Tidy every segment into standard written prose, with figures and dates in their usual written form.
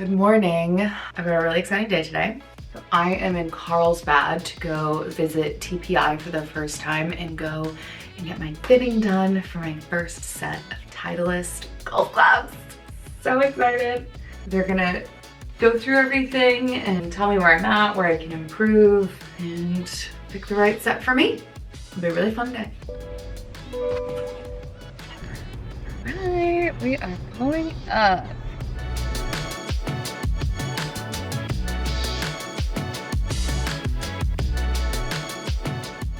Good morning. I've got a really exciting day today. I am in Carlsbad to go visit TPI for the first time and go and get my fitting done for my first set of Titleist golf clubs. So excited. They're gonna go through everything and tell me where I'm at, where I can improve, and pick the right set for me. It'll be a really fun day. Alright, we are going up.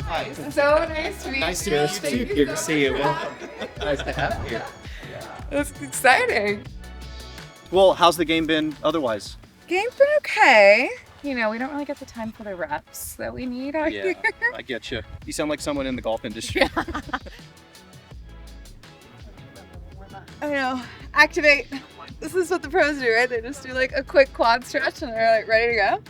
Hi. So nice to meet you. Nice to meet you too. Good to see you. Nice to have you. That's exciting. Well, how's the game been otherwise? Game's been okay. You know, we don't really get the time for the reps that we need out here. I get you. You sound like someone in the golf industry. I know. Activate. This is what the pros do, right? They just do like a quick quad stretch and they're like ready to go.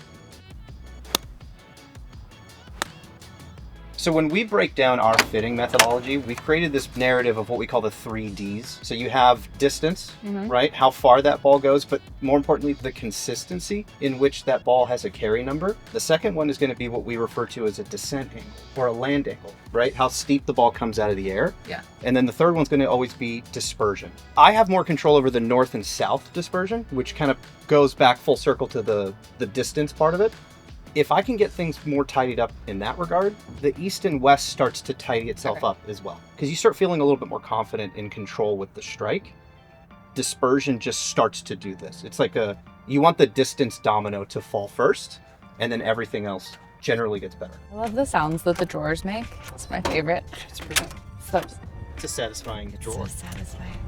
So when we break down our fitting methodology, we've created this narrative of what we call the 3Ds. So you have distance, right? How far that ball goes, but more importantly, the consistency in which that ball has a carry number. The second one is going to be what we refer to as a descent angle or a land angle, right? How steep the ball comes out of the air. Yeah. And then the third one's going to always be dispersion. I have more control over the north and south dispersion, which kind of goes back full circle to the distance part of it. If I can get things more tidied up in that regard, the east and west starts to tidy itself up as well. Because you start feeling a little bit more confident in control with the strike. Dispersion just starts to do this. It's like you want the distance domino to fall first, and then everything else generally gets better. I love the sounds that the drawers make. It's my favorite. It's a satisfying drawer. So satisfying.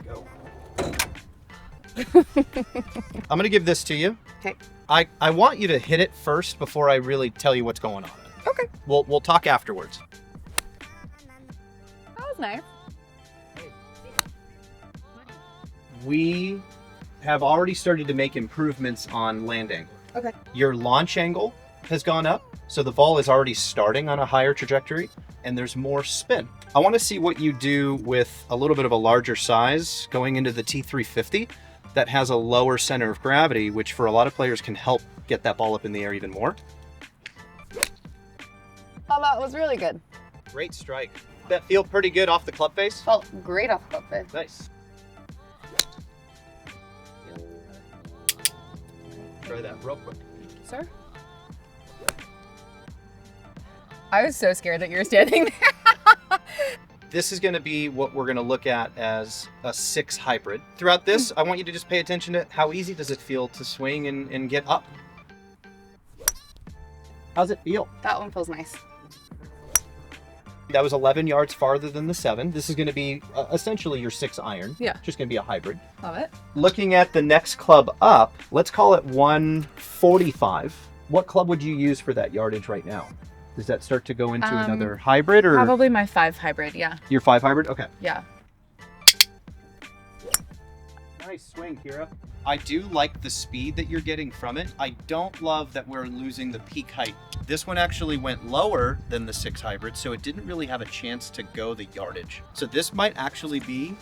Go. I'm gonna give this to you. Okay. I want you to hit it first before I really tell you what's going on. Okay. We'll talk afterwards. That was nice. We have already started to make improvements on land angle. Okay. Your launch angle has gone up, so the ball is already starting on a higher trajectory, and there's more spin. I want to see what you do with a little bit of a larger size going into the T350 that has a lower center of gravity, which for a lot of players can help get that ball up in the air even more. Oh, that was really good. Great strike. That feel pretty good off the club face? Felt great off club face. Nice. Try that real quick. Sir? I was so scared that you were standing there. This is going to be what we're going to look at as a 6 hybrid. Throughout this, I want you to just pay attention to how easy does it feel to swing and get up. How's it feel? That one feels nice. That was 11 yards farther than the 7. This is going to be essentially your 6 iron. Yeah. Just going to be a hybrid. Love it. Looking at the next club up, let's call it 145. What club would you use for that yardage right now? Does that start to go into another hybrid or? Probably my 5 hybrid, yeah. Your 5 hybrid? Okay. Yeah. Nice swing, Kira. I do like the speed that you're getting from it. I don't love that we're losing the peak height. This one actually went lower than the 6 hybrid, so it didn't really have a chance to go the yardage. So this might actually be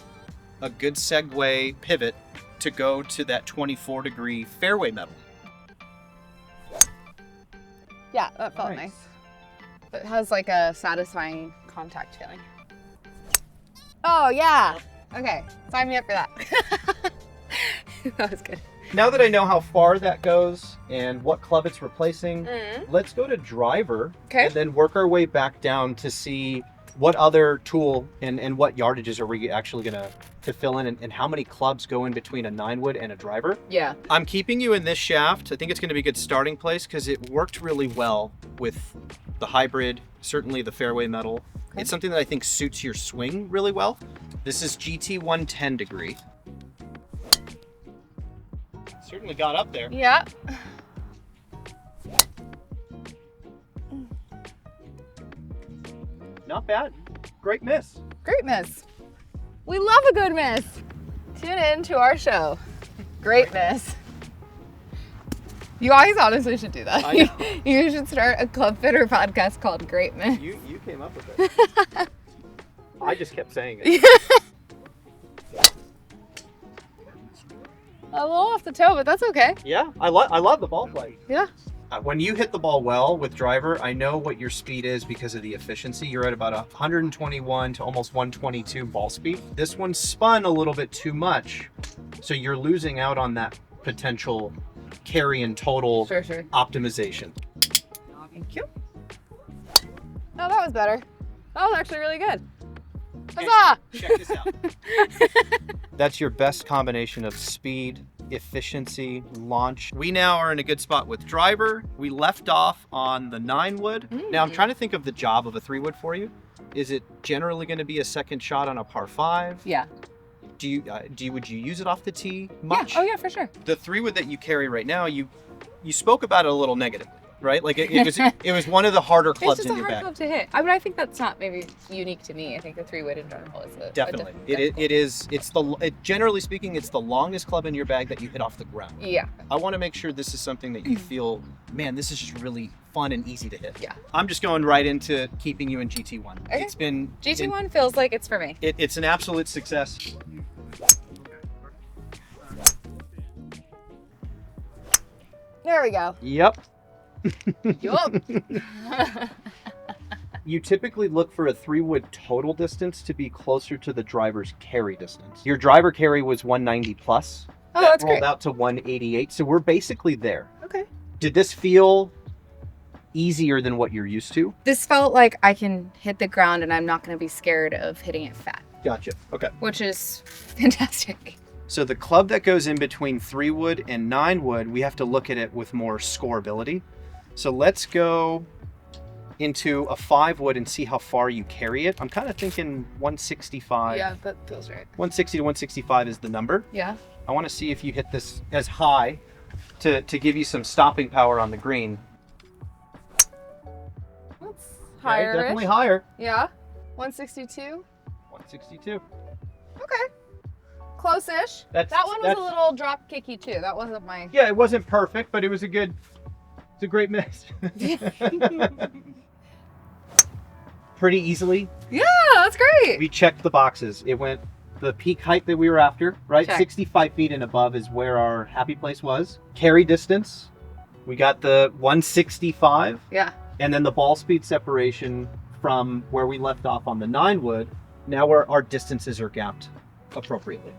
a good segue pivot to go to that 24-degree fairway metal. Yeah, that felt nice. It has like a satisfying contact feeling. Oh, yeah. Okay, sign me up for that. That was good. Now that I know how far that goes and what club it's replacing, let's go to driver and then work our way back down to see what other tool and what yardages are we actually gonna to fill in and how many clubs go in between a 9-wood and a driver. Yeah. I'm keeping you in this shaft. I think it's gonna be a good starting place because it worked really well with the hybrid, certainly the fairway metal. Okay. It's something that I think suits your swing really well. This is GT 110 degree. Certainly got up there. Yeah. Not bad. Great miss. Great miss. We love a good miss. Tune in to our show. Great miss. You guys honestly should do that. I know. You should start a club fitter podcast called Great Miss. You came up with it. I just kept saying it. A little off the toe, but that's okay. Yeah, I love the ball flight. Yeah. When you hit the ball well with driver, I know what your speed is because of the efficiency. You're at about 121 to almost 122 ball speed. This one spun a little bit too much, so you're losing out on that potential carry and total optimization. Thank you. Oh, that was better. That was actually really good. Huzzah! Check this out. That's your best combination of speed, efficiency, launch. We now are in a good spot with driver. We left off on the 9-wood. Now I'm trying to think of the job of a 3-wood for you. Is it generally going to be a second shot on a par 5? Yeah. Would you use it off the tee much? Yeah. Oh yeah, for sure. The 3-wood that you carry right now, you spoke about it a little negatively, right? Like it was one of the harder clubs in your bag. It's just a hard club to hit. I mean, I think that's not maybe unique to me. I think the 3-wood in general is definitely. It is. Generally speaking, it's the longest club in your bag that you hit off the ground. Yeah. I want to make sure this is something that you feel, man, this is just really fun and easy to hit. Yeah. I'm just going right into keeping you in GT1. Okay. It's been GT1 feels like it's for me. It's an absolute success. There we go. Yep. Yup. You typically look for a 3-wood total distance to be closer to the driver's carry distance. Your driver carry was 190 plus. Oh, that that's rolled great. out to 188, so we're basically there. Okay. Did this feel easier than what you're used to? This felt like I can hit the ground and I'm not going to be scared of hitting it fat. Gotcha. Okay. Which is fantastic. So the club that goes in between 3-wood and 9-wood, we have to look at it with more scoreability. So let's go into a 5-wood and see how far you carry it. I'm kind of thinking 165. Yeah, that feels right. 160 to 165 is the number. Yeah. I want to see if you hit this as high to give you some stopping power on the green. That's higher. Okay, definitely higher. Yeah. 162. 162. Okay. Close-ish. That one was a little drop kicky too. That wasn't my... Yeah, it wasn't perfect, but it was it's a great miss. Pretty easily. Yeah, that's great. We checked the boxes. It went the peak height that we were after, right? Check. 65 feet and above is where our happy place was. Carry distance. We got the 165. Yeah. And then the ball speed separation from where we left off on the 9-wood. Now our distances are gapped appropriately.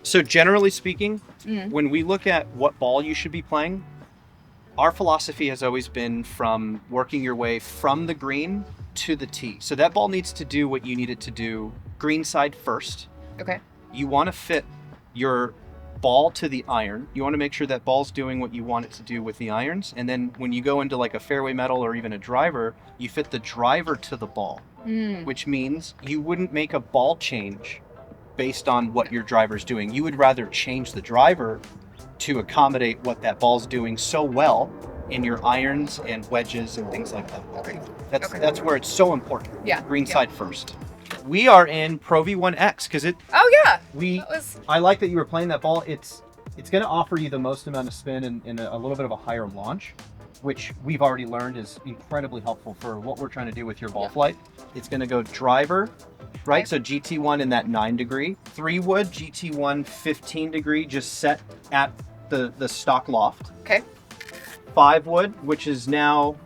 So generally speaking, when we look at what ball you should be playing, our philosophy has always been from working your way from the green to the tee. So that ball needs to do what you need it to do green side first. Okay. You want to fit your ball to the iron. You want to make sure that ball's doing what you want it to do with the irons. And then when you go into like a fairway metal or even a driver, you fit the driver to the ball, which means you wouldn't make a ball change based on what your driver's doing. You would rather change the driver to accommodate what that ball's doing so well in your irons and wedges and things like that. Okay. That's where it's so important. Yeah. Green side first. We are in Pro V1X because Oh yeah. I like that you were playing that ball. It's going to offer you the most amount of spin and a little bit of a higher launch, which we've already learned is incredibly helpful for what we're trying to do with your ball flight. It's going to go driver, right? Okay. So GT1 in that 9 degree, 3-wood, GT1 15 degree, just set at the stock loft. Okay. 5-wood, which is now,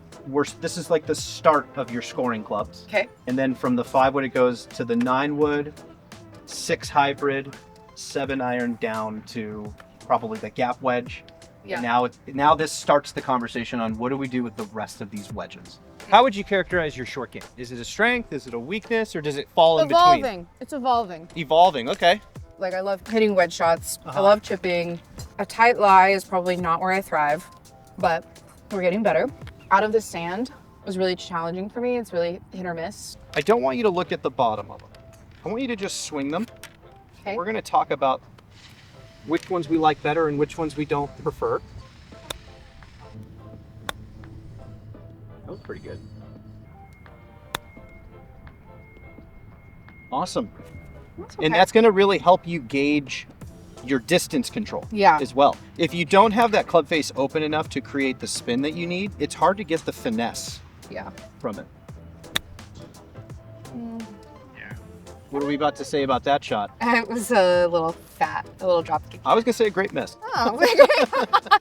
this is like the start of your scoring clubs. Okay. And then from the 5-wood, it goes to the 9-wood, 6 hybrid, 7 iron down to probably the gap wedge. Yeah. And now this starts the conversation on what do we do with the rest of these wedges. How would you characterize your short game? Is it a strength? Is it a weakness? Or does it fall in between? It's evolving. Evolving, okay. Like I love hitting wedge shots. I love chipping. A tight lie is probably not where I thrive, but we're getting better. Out of the sand was really challenging for me. It's really hit or miss. I don't want you to look at the bottom of them. I want you to just swing them. Okay. We're gonna talk about which ones we like better and which ones we don't prefer. That was pretty good. Awesome. Okay. And that's gonna really help you gauge your distance control as well. If you don't have that club face open enough to create the spin that you need, it's hard to get the finesse from it. What are we about to say about that shot? It was a little fat, a little drop kick. I was gonna say a great miss. Oh,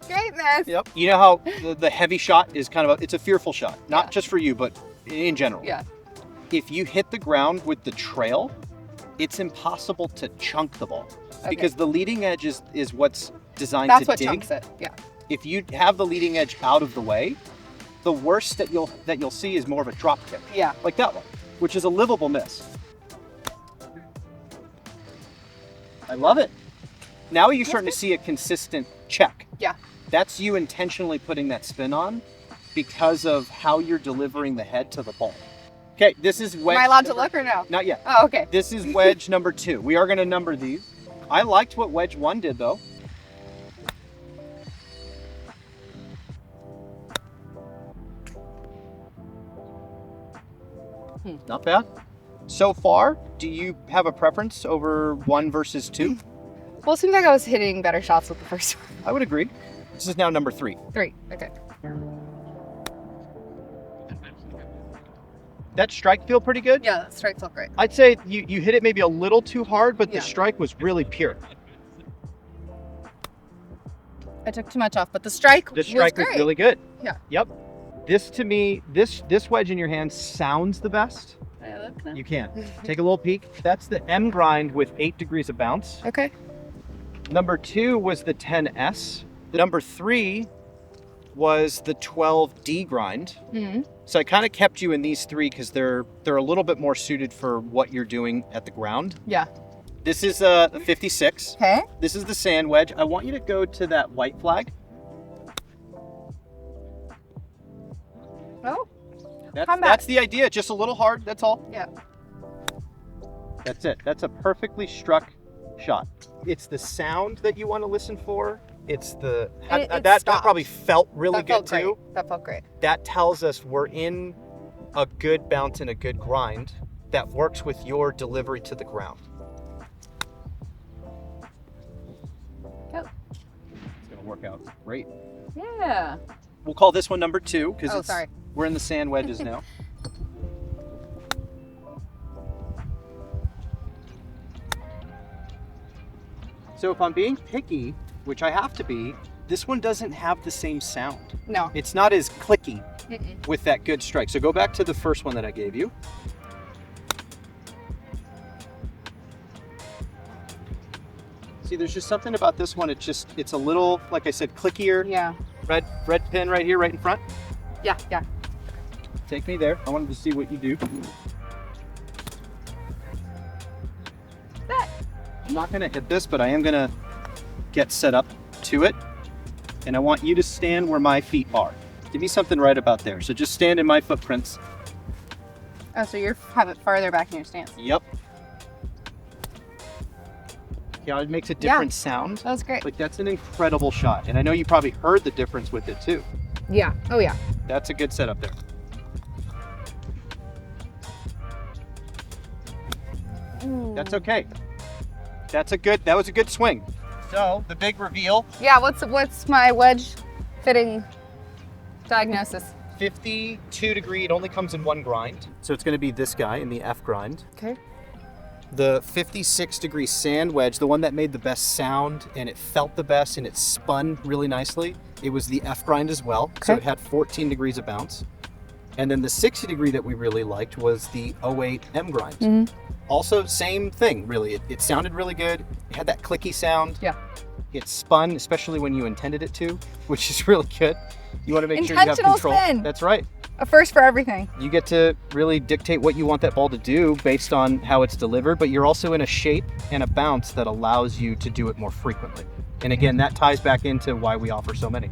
great miss. Yep. You know how the heavy shot is kind of it's a fearful shot, not Yeah. just for you, but in general. Yeah. If you hit the ground with the trail, it's impossible to chunk the ball because the leading edge is what's designed That's to what dig. chunks it. Yeah. If you have the leading edge out of the way, the worst that you'll see is more of a drop kick, Yeah. like that one, which is a livable miss. I love it. Now you're starting to see a consistent check. Yeah. That's you intentionally putting that spin on because of how you're delivering the head to the ball. Okay, this is wedge. Am I allowed to look or no? Not yet. Oh, okay. This is wedge number 2. We are going to number these. I liked what wedge 1 did though. Not bad. So far, do you have a preference over 1 versus 2? Well, it seems like I was hitting better shots with the first one. I would agree. This is now number 3. 3. Okay. That strike feel pretty good? Yeah, that strike felt great. I'd say you hit it maybe a little too hard, but the Yeah. strike was really pure. I took too much off, but the strike The strike was great. really good. Yeah. Yep. This to me, this wedge in your hand sounds the best. You can. Take a little peek. That's the M grind with 8 degrees of bounce. Okay. Number 2 was the 10S. Number 3 was the 12D grind. Mm-hmm. So I kind of kept you in these 3 because they're a little bit more suited for what you're doing at the ground. Yeah. This is a 56. Okay. This is the sand wedge. I want you to go to that white flag. Oh. Come back. That's the idea. Just a little hard. That's all. Yeah. That's it. That's a perfectly struck shot. It's the sound that you want to listen for. It's the that probably felt really good too. That felt great. That tells us we're in a good bounce and a good grind that works with your delivery to the ground. Yep. It's gonna work out great. Yeah. We'll call this one number 2 because Oh, sorry. we're in the sand wedges now. So if I'm being picky, which I have to be, this one doesn't have the same sound. No. It's not as clicky Mm-mm. with that good strike. So go back to the first one that I gave you. See, there's just something about this one. It's a little, like I said, clickier. Yeah. Red pin right here, right in front. Yeah. Yeah. Take me there. I wanted to see what you do. I'm not gonna hit this, but I am gonna get set up to it. And I want you to stand where my feet are. Give me something right about there. So just stand in my footprints. Oh, so you're have it farther back in your stance. Yep. Yeah, it makes a different sound. That was great. Like that's an incredible shot. And I know you probably heard the difference with it too. Yeah. Oh, yeah. That's a good setup there. That's okay. That was a good swing. So the big reveal, Yeah. What's my wedge fitting diagnosis? 52 degree, it only comes in 1 grind. So it's gonna be this guy in the F grind. Okay. The 56 degree sand wedge, the one that made the best sound and it felt the best and it spun really nicely, it was the F grind as well. So Okay. it had 14 degrees of bounce. And then the 60 degree that we really liked was the 08 M grind. Mm-hmm. Also, same thing, really. It sounded really good. It had that clicky sound. Yeah. It spun, especially when you intended it to, which is really good. You want to make sure you have Intentional control. spin. That's right. A first for everything. You get to really dictate what you want that ball to do based on how it's delivered, but you're also in a shape and a bounce that allows you to do it more frequently. And again, that ties back into why we offer so many.